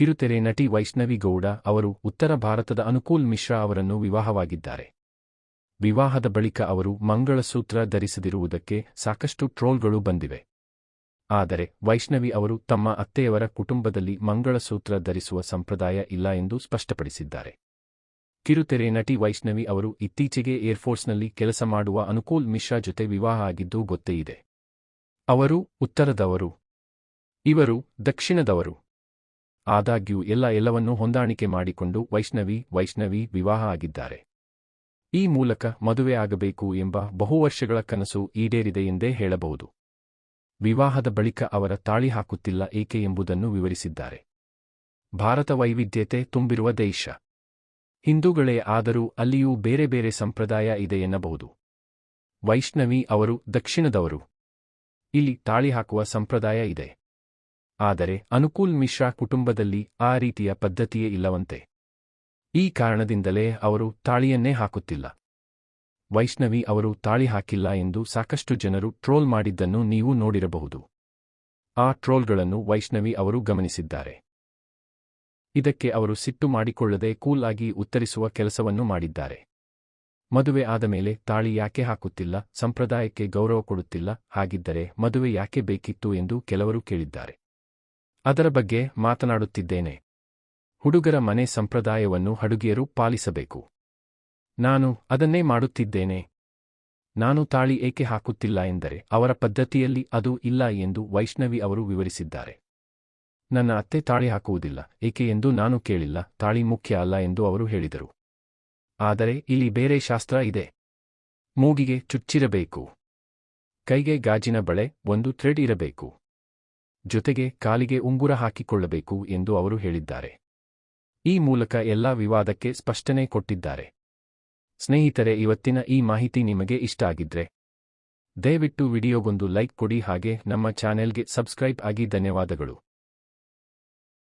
ಕಿರುತೆರೆ ನಟಿ ವೈಷ್ಣವಿ ಗೌಡ ಅವರು ಉತ್ತರ ಭಾರತದ ಅನುಕೂಲ್ ಮಿಶ್ರಾ ಅವರನ್ನು ವಿವಾಹವಾಗಿದ್ದಾರೆ. ವಿವಾಹದ ಬಳಿಕ ಅವರು ಮಂಗಳಸೂತ್ರ ಧರಿಸದಿರುವುದಕ್ಕೆ ಸಾಕಷ್ಟು ಟ್ರೋಲ್ಗಳು ಬಂದಿವೆ. ಆದರೆ ವೈಷ್ಣವಿ ಅವರು ತಮ್ಮ ಅತ್ತೆಯವರ ಕುಟುಂಬದಲ್ಲಿ ಮಂಗಳಸೂತ್ರ ಧರಿಸುವ ಸಂಪ್ರದಾಯ ಇಲ್ಲ ಎಂದು ಸ್ಪಷ್ಟಪಡಿಸಿದ್ದಾರೆ. ಕಿರುತೆರೆ ನಟಿ ವೈಷ್ಣವಿ ಅವರು ಇತ್ತೀಚೆಗೆ ಏರ್ಫೋರ್ಸ್ನಲ್ಲಿ ಕೆಲಸ ಮಾಡುವ ಅನುಕೂಲ್ ಮಿಶ್ರಾ ಜೊತೆ ವಿವಾಹ ಆಗಿದ್ದು ಗೊತ್ತೇ ಇದೆ. ಅವರು ಉತ್ತರದವರು, ಇವರು ದಕ್ಷಿಣದವರು. ಆದಾಗ್ಯೂ ಎಲ್ಲವನ್ನೂ ಹೊಂದಾಣಿಕೆ ಮಾಡಿಕೊಂಡು ವೈಷ್ಣವಿ ವಿವಾಹ ಆಗಿದ್ದಾರೆ. ಈ ಮೂಲಕ ಮದುವೆ ಆಗಬೇಕು ಎಂಬ ಬಹುವರ್ಷಗಳ ಕನಸು ಈಡೇರಿದೆ ಎಂದೇ ಹೇಳಬಹುದು. ವಿವಾಹದ ಬಳಿಕ ಅವರ ತಾಳಿ ಹಾಕುತ್ತಿಲ್ಲ ಏಕೆ ಎಂಬುದನ್ನು ವಿವರಿಸಿದ್ದಾರೆ. ಭಾರತ ವೈವಿಧ್ಯತೆ ತುಂಬಿರುವ ದೇಶ. ಹಿಂದೂಗಳೇ ಆದರೂ ಅಲ್ಲಿಯೂ ಬೇರೆ ಬೇರೆ ಸಂಪ್ರದಾಯ ಇದೆ ಎನ್ನಬಹುದು. ವೈಷ್ಣವಿ ಅವರು ದಕ್ಷಿಣದವರು. ಇಲ್ಲಿ ತಾಳಿ ಹಾಕುವ ಸಂಪ್ರದಾಯ ಇದೆ. ಆದರೆ ಅನುಕೂಲ್ ಮಿಶ್ರಾ ಕುಟುಂಬದಲ್ಲಿ ಆ ರೀತಿಯ ಪದ್ಧತಿಯೇ ಇಲ್ಲವಂತೆ. ಈ ಕಾರಣದಿಂದಲೇ ಅವರು ತಾಳಿಯನ್ನೇ ಹಾಕುತ್ತಿಲ್ಲ. ವೈಷ್ಣವಿ ಅವರು ತಾಳಿ ಹಾಕಿಲ್ಲ ಎಂದು ಸಾಕಷ್ಟು ಜನರು ಟ್ರೋಲ್ ಮಾಡಿದ್ದನ್ನು ನೀವು ನೋಡಿರಬಹುದು. ಆ ಟ್ರೋಲ್ಗಳನ್ನು ವೈಷ್ಣವಿ ಅವರು ಗಮನಿಸಿದ್ದಾರೆ. ಇದಕ್ಕೆ ಅವರು ಸಿಟ್ಟು ಮಾಡಿಕೊಳ್ಳದೆ ಕೂಲ್ ಆಗಿ ಉತ್ತರಿಸುವ ಕೆಲಸವನ್ನು ಮಾಡಿದ್ದಾರೆ. ಮದುವೆ ಆದ ಮೇಲೆ ತಾಳಿ ಯಾಕೆ ಹಾಕುತ್ತಿಲ್ಲ, ಸಂಪ್ರದಾಯಕ್ಕೆ ಗೌರವ ಕೊಡುತ್ತಿಲ್ಲ, ಹಾಗಿದ್ದರೆ ಮದುವೆ ಯಾಕೆ ಬೇಕಿತ್ತು ಎಂದು ಕೆಲವರು ಕೇಳಿದ್ದಾರೆ. ಅದರ ಬಗ್ಗೆ ಮಾತನಾಡುತ್ತಿದ್ದೇನೆ. ಹುಡುಗರ ಮನೆ ಸಂಪ್ರದಾಯವನ್ನು ಹುಡುಗಿಯರು ಪಾಲಿಸಬೇಕು. ನಾನು ಅದನ್ನೇ ಮಾಡುತ್ತಿದ್ದೇನೆ. ನಾನು ತಾಳಿ ಏಕೆ ಹಾಕುತ್ತಿಲ್ಲ ಎಂದರೆ ಅವರ ಪದ್ಧತಿಯಲ್ಲಿ ಅದು ಇಲ್ಲ ಎಂದು ವೈಷ್ಣವಿ ಅವರು ವಿವರಿಸಿದ್ದಾರೆ. ನನ್ನ ಅತ್ತೆ ತಾಳಿ ಹಾಕುವುದಿಲ್ಲ ಏಕೆ ಎಂದು ನಾನು ಕೇಳಿಲ್ಲ, ತಾಳಿ ಮುಖ್ಯ ಅಲ್ಲ ಎಂದು ಅವರು ಹೇಳಿದರು. ಆದರೆ ಇಲ್ಲಿ ಬೇರೆ ಶಾಸ್ತ್ರ ಇದೆ. ಮೂಗಿಗೆ ಚುಚ್ಚಿರಬೇಕು, ಕೈಗೆ ಗಾಜಿನ ಬಳೆ, ಒಂದು ಥ್ರೆಡ್ ಇರಬೇಕು, ಜೊತೆಗೆ ಕಾಲಿಗೆ ಉಂಗುರ ಹಾಕಿಕೊಳ್ಳಬೇಕು ಎಂದು ಅವರು ಹೇಳಿದ್ದಾರೆ. ಈ ಮೂಲಕ ಎಲ್ಲಾ ವಿವಾದಕ್ಕೆ ಸ್ಪಷ್ಟನೆ ಕೊಟ್ಟಿದ್ದಾರೆ. ಸ್ನೇಹಿತರೆ, ಇವತ್ತಿನ ಈ ಮಾಹಿತಿ ನಿಮಗೆ ಇಷ್ಟ ಆಗಿದ್ರೆ ದಯವಿಟ್ಟು ವಿಡಿಯೋಗೊಂದು ಲೈಕ್ ಕೊಡಿ, ಹಾಗೆ ನಮ್ಮ ಚಾನೆಲ್ಗೆ ಸಬ್ಸ್ಕ್ರೈಬ್ ಆಗಿ. ಧನ್ಯವಾದಗಳು.